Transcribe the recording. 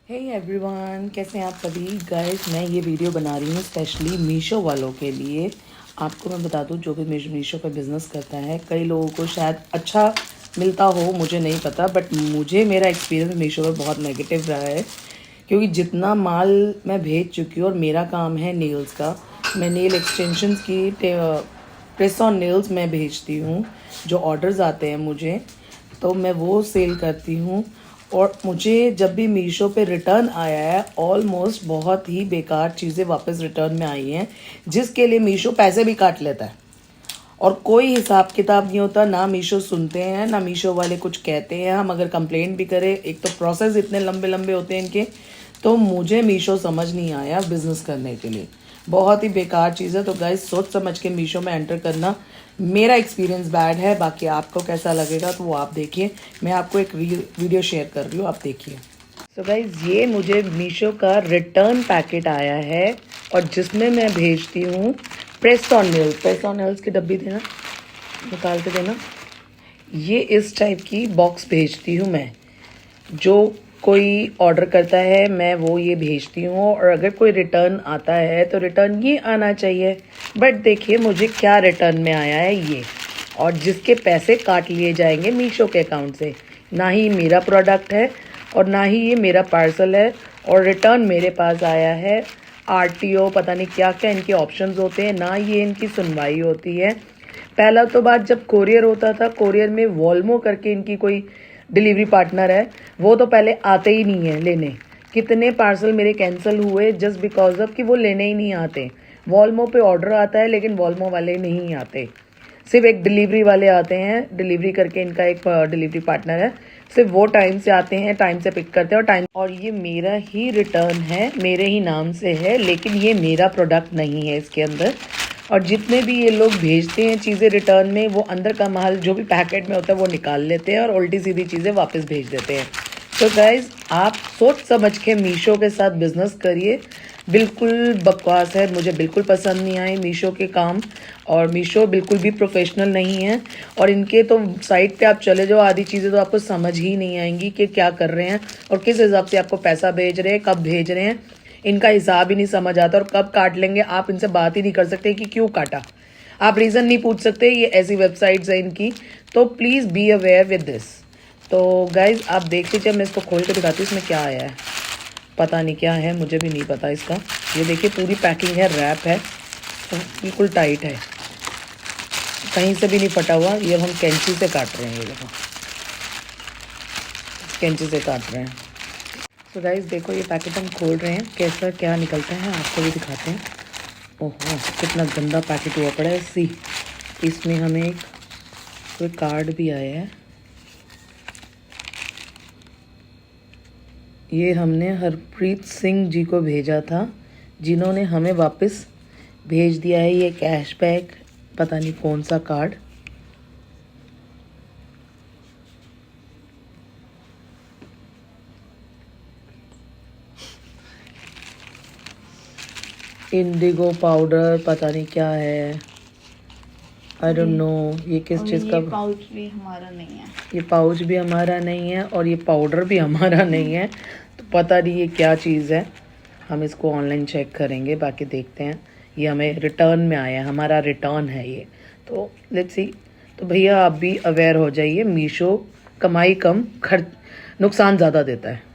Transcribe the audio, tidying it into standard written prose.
Hey everyone, कैसे हैं आप सभी गाइस। मैं ये वीडियो बना रही हूँ स्पेशली मीशो वालों के लिए। आपको मैं बता दूँ, जो भी मीशो पे बिज़नेस करता है, कई लोगों को शायद अच्छा मिलता हो, मुझे नहीं पता, बट मुझे मेरा एक्सपीरियंस मीशो पर बहुत नेगेटिव रहा है। क्योंकि जितना माल मैं भेज चुकी हूँ, और मेरा काम है नेल्स का, मैं नेल एक्सटेंशंस की प्रेस ऑन नेल्स मैं भेजती हूँ। जो ऑर्डर्स आते हैं मुझे, तो मैं वो सेल करती हूँ। और मुझे जब भी मीशो पे रिटर्न आया है, ऑलमोस्ट बहुत ही बेकार चीज़ें वापस रिटर्न में आई हैं, जिसके लिए मीशो पैसे भी काट लेता है और कोई हिसाब किताब नहीं होता। ना मीशो सुनते हैं, ना मीशो वाले कुछ कहते हैं। हम अगर कंप्लेंट भी करें, एक तो प्रोसेस इतने लंबे लंबे होते हैं इनके, तो मुझे मीशो समझ नहीं आया बिज़नेस करने के लिए। बहुत ही बेकार चीज़ है। तो गाइस, सोच समझ के मीशो में एंटर करना। मेरा एक्सपीरियंस बैड है, बाकी आपको कैसा लगेगा तो वो आप देखिए। मैं आपको एक वीडियो शेयर कर रही हूँ, आप देखिए। सो गाइज, ये मुझे मीशो का रिटर्न पैकेट आया है, और जिसमें मैं भेजती हूँ प्रेस ऑन नेल्स की डब्बी देना, निकाल के देना। ये इस टाइप की बॉक्स भेजती हूँ मैं। जो कोई ऑर्डर करता है, मैं वो ये भेजती हूँ। और अगर कोई रिटर्न आता है तो रिटर्न ये आना चाहिए। बट देखिए मुझे क्या रिटर्न में आया है ये, और जिसके पैसे काट लिए जाएंगे मीशो के अकाउंट से। ना ही मेरा प्रोडक्ट है और ना ही ये मेरा पार्सल है। और रिटर्न मेरे पास आया है आरटीओ, पता नहीं क्या क्या इनके ऑप्शंस होते हैं, ना ये इनकी सुनवाई होती है। पहला तो बात, जब कोरियर होता था, कोरियर में वॉल्मो करके इनकी कोई डिलीवरी पार्टनर है, वो तो पहले आते ही नहीं है लेने। कितने पार्सल मेरे कैंसिल हुए जस्ट बिकॉज ऑफ कि वो लेने ही नहीं आते। वॉल्मो पे ऑर्डर आता है, लेकिन वॉल्मो वाले नहीं आते, सिर्फ एक डिलीवरी वाले आते हैं। डिलीवरी करके इनका एक डिलीवरी पार्टनर है, सिर्फ वो टाइम से आते हैं, टाइम से पिक करते हैं और ये मेरा ही रिटर्न है, मेरे ही नाम से है, लेकिन ये मेरा प्रोडक्ट नहीं है इसके अंदर। और जितने भी ये लोग भेजते हैं चीज़ें रिटर्न में, वो अंदर का माल जो भी पैकेट में होता है वो निकाल लेते हैं और उल्टी सीधी चीज़ें वापस भेज देते हैं। तो गाइज, आप सोच समझ के मीशो के साथ बिजनेस करिए। बिल्कुल बकवास है, मुझे बिल्कुल पसंद नहीं आए मीशो के काम। और मीशो बिल्कुल भी प्रोफेशनल नहीं है। और इनके तो साइट पे आप चले जाओ, आधी चीज़ें तो आपको समझ ही नहीं आएंगी कि क्या कर रहे हैं और किस हिसाब से आपको पैसा भेज रहे हैं, कब भेज रहे हैं। इनका हिसाब ही नहीं समझ आता, और कब काट लेंगे आप इनसे बात ही नहीं कर सकते कि क्यों काटा। आप रीज़न नहीं पूछ सकते, ये ऐसी वेबसाइट्स है इनकी। तो please be aware with this. तो गाइज, आप देख लीजिए, मैं इसको खोल के दिखाती हूँ इसमें क्या आया है। पता नहीं क्या है, मुझे भी नहीं पता इसका। ये देखिए, पूरी पैकिंग है, रैप है, तो बिल्कुल टाइट है, कहीं से भी नहीं फटा हुआ। ये हम कैंची से काट रहे हैं, ये देखो, कैंची से काट रहे हैं। तो गाइस देखो, ये पैकेट हम खोल रहे हैं, कैसा क्या निकलता है आपको भी दिखाते हैं। ओहो, कितना गंदा पैकेट हुआ पड़ा है। सी, इसमें हमें एक कोई कार्ड भी आया है। ये हमने हरप्रीत सिंह जी को भेजा था, जिन्होंने हमें वापस भेज दिया है ये कैशबैक, पता नहीं कौन सा कार्ड। इंडिगो पाउडर, पता नहीं क्या है, आई डोंट नो ये किस चीज़ का। पाउच भी हमारा नहीं है, ये पाउच भी हमारा नहीं है, और ये पाउडर भी हमारा नहीं है। तो पता नहीं ये क्या चीज़ है, हम इसको ऑनलाइन चेक करेंगे, बाकी देखते हैं। ये हमें रिटर्न में आया है, हमारा रिटर्न है ये। तो लेट्स सी। तो भैया, आप भी अवेयर हो जाइए, मीशो कमाई कम, खर्च नुकसान ज़्यादा देता है।